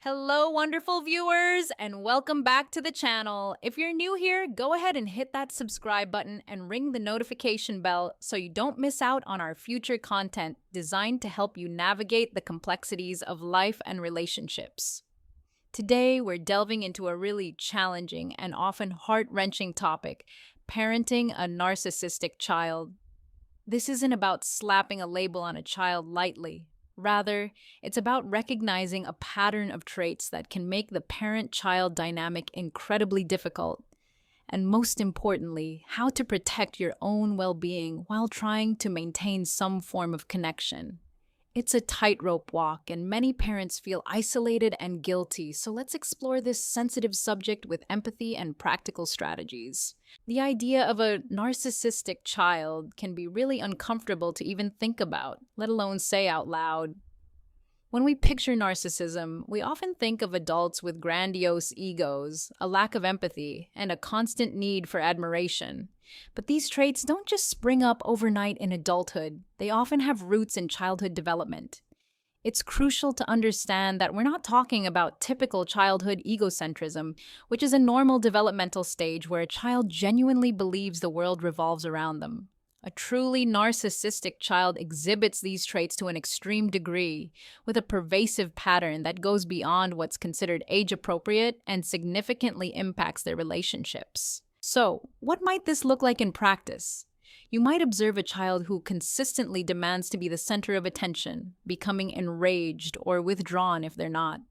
Hello, wonderful viewers, and welcome back to the channel. If you're new here, go ahead and hit that subscribe button and ring the notification bell so you don't miss out on our future content designed to help you navigate the complexities of life and relationships. Today, we're delving into a really challenging and often heart-wrenching topic: parenting a narcissistic child. This isn't about slapping a label on a child lightly. Rather, it's about recognizing a pattern of traits that can make the parent-child dynamic incredibly difficult. And most importantly, how to protect your own well-being while trying to maintain some form of connection. It's a tightrope walk, and many parents feel isolated and guilty, so let's explore this sensitive subject with empathy and practical strategies. The idea of a narcissistic child can be really uncomfortable to even think about, let alone say out loud. When we picture narcissism, we often think of adults with grandiose egos, a lack of empathy, and a constant need for admiration. But these traits don't just spring up overnight in adulthood, they often have roots in childhood development. It's crucial to understand that we're not talking about typical childhood egocentrism, which is a normal developmental stage where a child genuinely believes the world revolves around them. A truly narcissistic child exhibits these traits to an extreme degree, with a pervasive pattern that goes beyond what's considered age-appropriate and significantly impacts their relationships. So, what might this look like in practice? You might observe a child who consistently demands to be the center of attention, becoming enraged or withdrawn if they're not.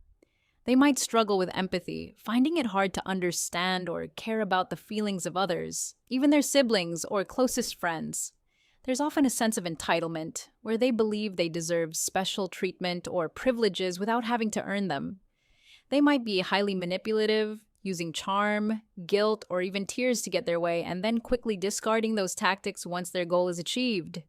They might struggle with empathy, finding it hard to understand or care about the feelings of others, even their siblings or closest friends. There's often a sense of entitlement, where they believe they deserve special treatment or privileges without having to earn them. They might be highly manipulative, using charm, guilt, or even tears to get their way, and then quickly discarding those tactics once their goal is achieved.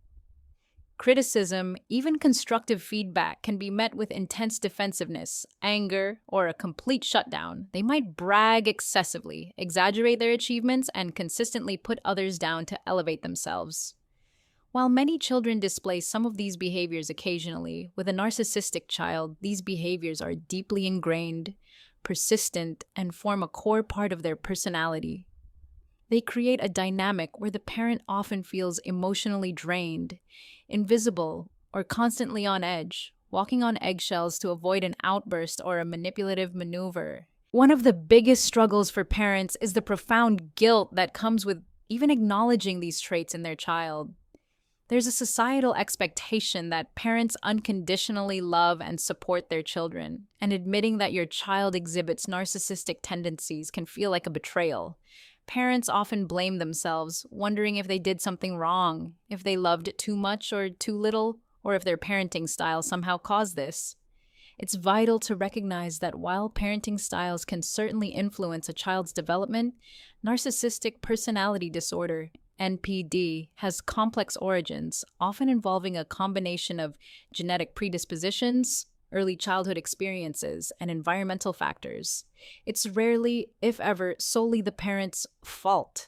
Criticism, even constructive feedback, can be met with intense defensiveness, anger, or a complete shutdown. They might brag excessively, exaggerate their achievements, and consistently put others down to elevate themselves. While many children display some of these behaviors occasionally, with a narcissistic child, these behaviors are deeply ingrained, persistent, and form a core part of their personality. They create a dynamic where the parent often feels emotionally drained, invisible, or constantly on edge, walking on eggshells to avoid an outburst or a manipulative maneuver. One of the biggest struggles for parents is the profound guilt that comes with even acknowledging these traits in their child. There's a societal expectation that parents unconditionally love and support their children, and admitting that your child exhibits narcissistic tendencies can feel like a betrayal. Parents often blame themselves, wondering if they did something wrong, if they loved it too much or too little, or if their parenting style somehow caused this. It's vital to recognize that while parenting styles can certainly influence a child's development, narcissistic personality disorder, NPD, has complex origins, often involving a combination of genetic predispositions, early childhood experiences, and environmental factors. It's rarely, if ever, solely the parent's fault.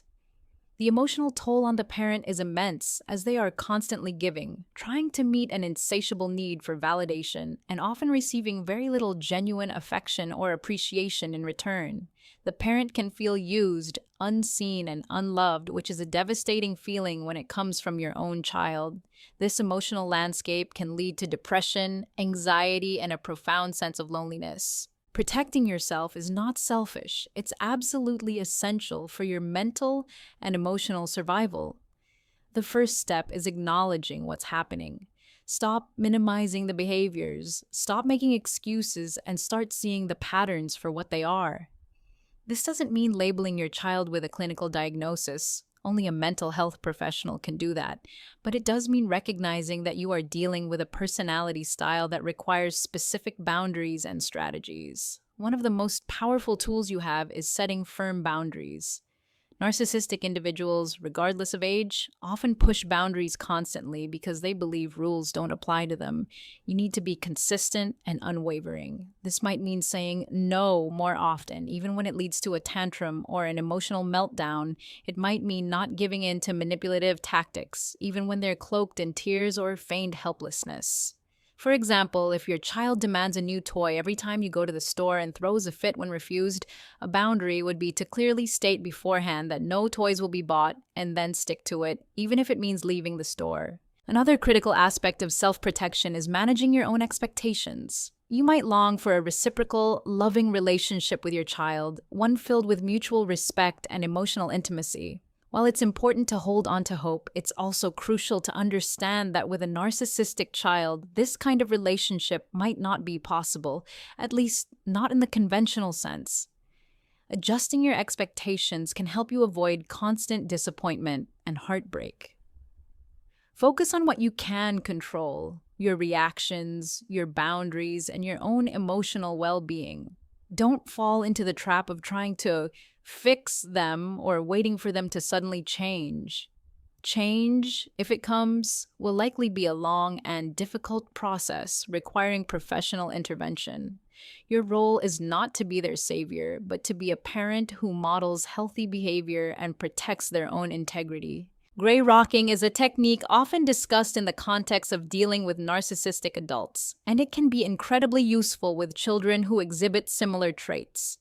The emotional toll on the parent is immense, as they are constantly giving, trying to meet an insatiable need for validation, and often receiving very little genuine affection or appreciation in return. The parent can feel used, unseen, and unloved, which is a devastating feeling when it comes from your own child. This emotional landscape can lead to depression, anxiety, and a profound sense of loneliness. Protecting yourself is not selfish. It's absolutely essential for your mental and emotional survival. The first step is acknowledging what's happening. Stop minimizing the behaviors, stop making excuses, and start seeing the patterns for what they are. This doesn't mean labeling your child with a clinical diagnosis. Only a mental health professional can do that. But it does mean recognizing that you are dealing with a personality style that requires specific boundaries and strategies. One of the most powerful tools you have is setting firm boundaries. Narcissistic individuals, regardless of age, often push boundaries constantly because they believe rules don't apply to them. You need to be consistent and unwavering. This might mean saying no more often, even when it leads to a tantrum or an emotional meltdown. It might mean not giving in to manipulative tactics, even when they're cloaked in tears or feigned helplessness. For example, if your child demands a new toy every time you go to the store and throws a fit when refused, a boundary would be to clearly state beforehand that no toys will be bought and then stick to it, even if it means leaving the store. Another critical aspect of self-protection is managing your own expectations. You might long for a reciprocal, loving relationship with your child, one filled with mutual respect and emotional intimacy. While it's important to hold on to hope, it's also crucial to understand that with a narcissistic child, this kind of relationship might not be possible, at least not in the conventional sense. Adjusting your expectations can help you avoid constant disappointment and heartbreak. Focus on what you can control, your reactions, your boundaries, and your own emotional well-being. Don't fall into the trap of trying to fix them or waiting for them to suddenly change. Change, if it comes, will likely be a long and difficult process requiring professional intervention. Your role is not to be their savior, but to be a parent who models healthy behavior and protects their own integrity. Gray rocking is a technique often discussed in the context of dealing with narcissistic adults, and it can be incredibly useful with children who exhibit similar traits.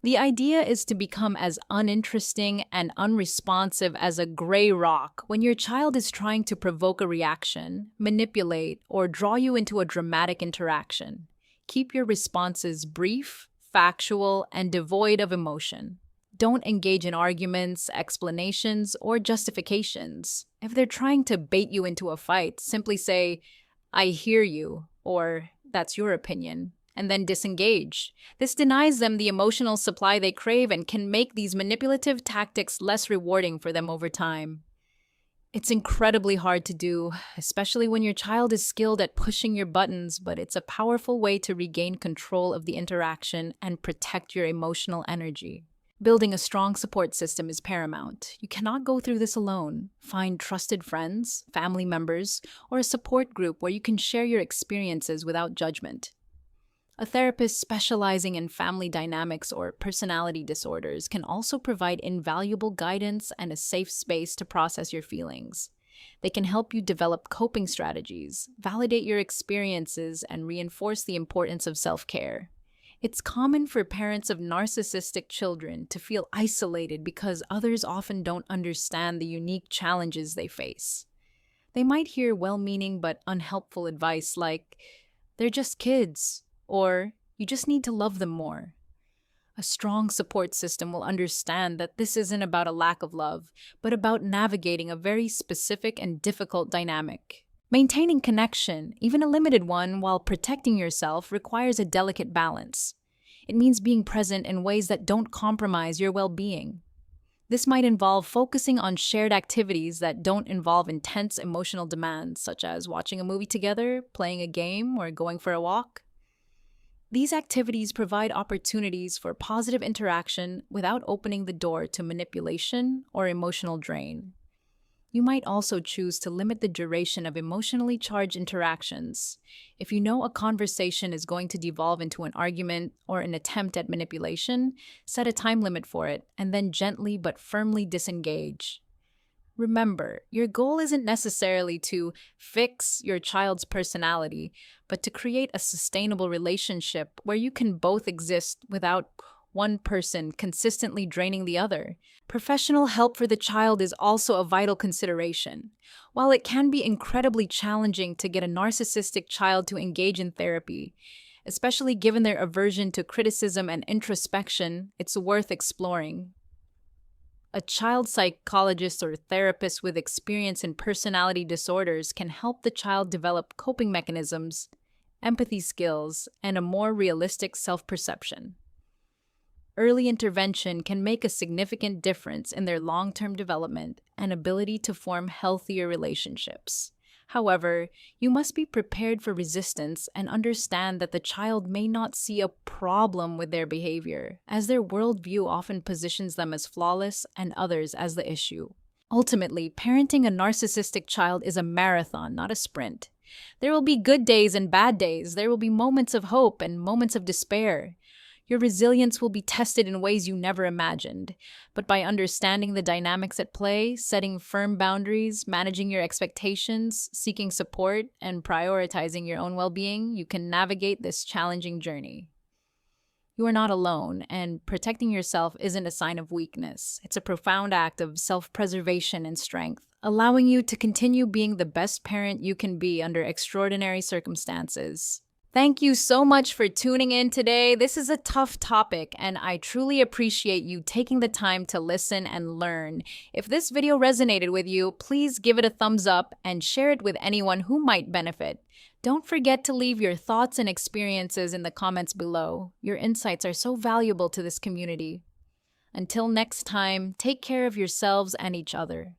The idea is to become as uninteresting and unresponsive as a gray rock when your child is trying to provoke a reaction, manipulate, or draw you into a dramatic interaction. Keep your responses brief, factual, and devoid of emotion. Don't engage in arguments, explanations, or justifications. If they're trying to bait you into a fight, simply say, "I hear you," or "That's your opinion," and then disengage. This denies them the emotional supply they crave and can make these manipulative tactics less rewarding for them over time. It's incredibly hard to do, especially when your child is skilled at pushing your buttons, but it's a powerful way to regain control of the interaction and protect your emotional energy. Building a strong support system is paramount. You cannot go through this alone. Find trusted friends, family members, or a support group where you can share your experiences without judgment. A therapist specializing in family dynamics or personality disorders can also provide invaluable guidance and a safe space to process your feelings. They can help you develop coping strategies, validate your experiences, and reinforce the importance of self-care. It's common for parents of narcissistic children to feel isolated because others often don't understand the unique challenges they face. They might hear well-meaning but unhelpful advice like, "They're just kids," or "You just need to love them more." A strong support system will understand that this isn't about a lack of love, but about navigating a very specific and difficult dynamic. Maintaining connection, even a limited one, while protecting yourself requires a delicate balance. It means being present in ways that don't compromise your well-being. This might involve focusing on shared activities that don't involve intense emotional demands, such as watching a movie together, playing a game, or going for a walk. These activities provide opportunities for positive interaction without opening the door to manipulation or emotional drain. You might also choose to limit the duration of emotionally charged interactions. If you know a conversation is going to devolve into an argument or an attempt at manipulation, set a time limit for it and then gently but firmly disengage. Remember, your goal isn't necessarily to fix your child's personality, but to create a sustainable relationship where you can both exist without one person consistently draining the other. Professional help for the child is also a vital consideration. While it can be incredibly challenging to get a narcissistic child to engage in therapy, especially given their aversion to criticism and introspection, it's worth exploring. A child psychologist or therapist with experience in personality disorders can help the child develop coping mechanisms, empathy skills, and a more realistic self-perception. Early intervention can make a significant difference in their long-term development and ability to form healthier relationships. However, you must be prepared for resistance and understand that the child may not see a problem with their behavior, as their worldview often positions them as flawless and others as the issue. Ultimately, parenting a narcissistic child is a marathon, not a sprint. There will be good days and bad days. There will be moments of hope and moments of despair. Your resilience will be tested in ways you never imagined. But by understanding the dynamics at play, setting firm boundaries, managing your expectations, seeking support, and prioritizing your own well being, you can navigate this challenging journey. You are not alone, and protecting yourself isn't a sign of weakness. It's a profound act of self preservation and strength, allowing you to continue being the best parent you can be under extraordinary circumstances. Thank you so much for tuning in today. This is a tough topic, and I truly appreciate you taking the time to listen and learn. If this video resonated with you, please give it a thumbs up and share it with anyone who might benefit. Don't forget to leave your thoughts and experiences in the comments below. Your insights are so valuable to this community. Until next time, take care of yourselves and each other.